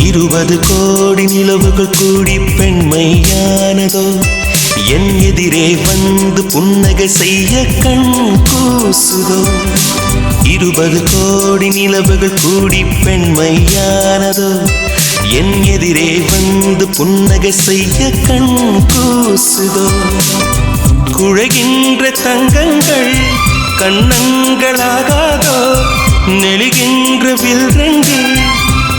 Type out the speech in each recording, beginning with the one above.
இருபது கோடி நிலவுகள் கூடி பெண்மையானதோ என் எதிரே வந்து புன்னகை செய்ய கண் கூசுதோ. 20 கோடி நிலவுகள் கூடி பெண்மையானதோ என் எதிரே வந்து புன்னகை செய்ய கண் கூசுதோ. குழைகின்ற தங்கங்கள் கண்ணங்களாகாதோ, நெளிகின்ற வில்ரங்கில்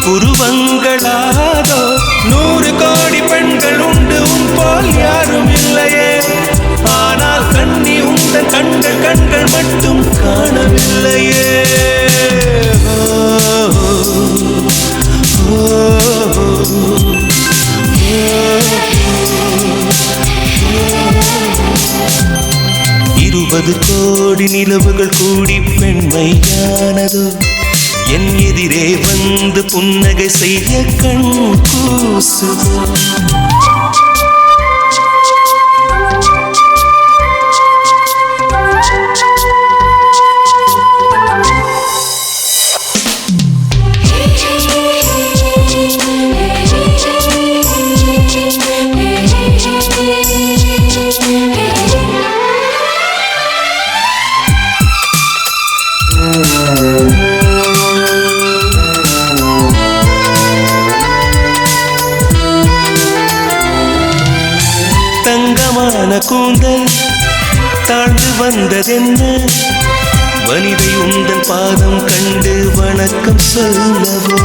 புருவங்களாதோ. 100 கோடி பெண்கள் உண்டு உன் போல் யாரும் இல்லையே, ஆனால் கண்ணி உந்தன் கண்கள் கண்கள் மட்டும் காணவில்லையே. இருபது கோடி நிலவுகள் கூடி பெண்மையானதோ என் எதிரே வந்து புன்னகை செய்ய கண் கூசுதோ. தங்கமான கூந்தல் தாழ்ந்து வந்ததென்ன, வனிதை உந்தன் பாதம் கண்டு வணக்கம் சொல்லவோ.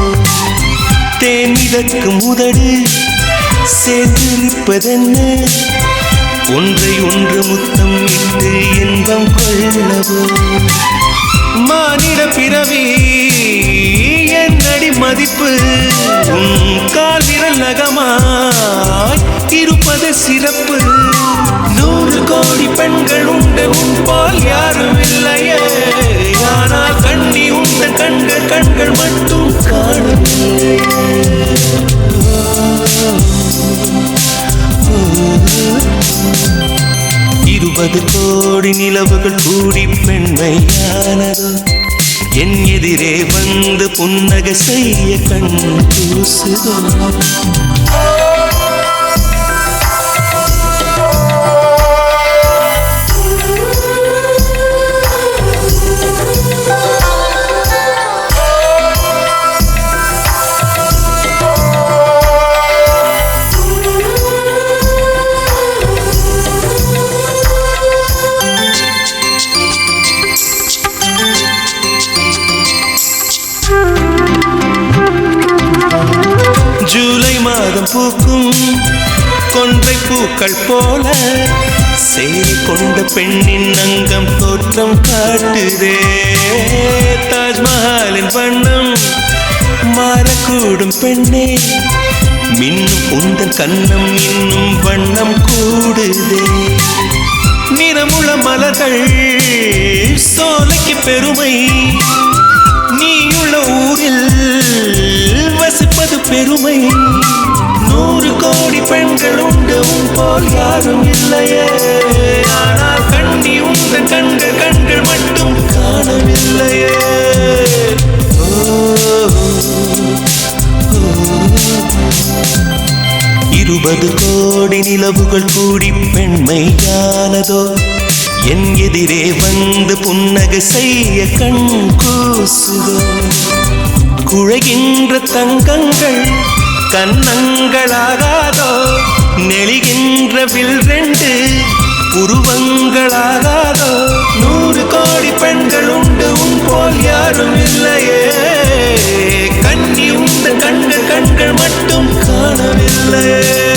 தேன் மிதக்கும் உதடு சேர்ந்திருப்பதென்ன, ஒன்றை ஒன்று முத்தம் இட்டு இன்பம் கொள்ளவோ. மானிட பிறவி என்னடி மதிப்பு, உன் கால் விரல் நகமாய் இருப்பது சிறப்பு. 100 கோடி பெண்கள் உண்டு உன் போல் யாரும் இல்லையே, ஆனால் கண்ணி உந்தன் கண்கள் கண்கள் மட்டும் காணவில்லையே. 20 கோடி நிலவுகள் கூடி பெண்மையானதோ என் எதிரே வந்து புன்னகை செய்ய கண் கூசுதோ. ஜூலை மாதம் பூக்கும் கொன்றை பூக்கள் போல சேரி கொண்ட பெண்ணின் அங்கம் தோற்றம் காட்டுதே. தாஜ்மஹாலின் வண்ணம் மாறக்கூடும் பெண்ணே, மின்னும் உந்தன் கண்ணம் இன்னும் வண்ணம் கூடுதே. நிறமுள்ள மலர்கள் சோலைக்கு பெருமை, நீயுள்ள ஊரில் வசிப்பது பெருமை. 100 கோடி பெண்கள் உண்டு உன் போல் யாரும் இல்லையே, ஆனால் கண்ணி உந்தன் கண்கள் கண்கள் மட்டும் காணவில்லையே. 20 கோடி நிலவுகள் கூடி பெண்மையானதோ என் எதிரே வந்து புன்னகை செய்ய கண் கூசுதோ. குழைகின்ற தங்கங்கள் கண்ணங்களாகாதோ, நெளிகின்ற வில்ரெண்டு புருவங்களாகாதோ. 100 கோடி பெண்கள் உண்டு உன் போல் யாரும் இல்லையே, கண்ணி உந்தன் கண்கள் கண்கள் மட்டும் காணவில்லையே.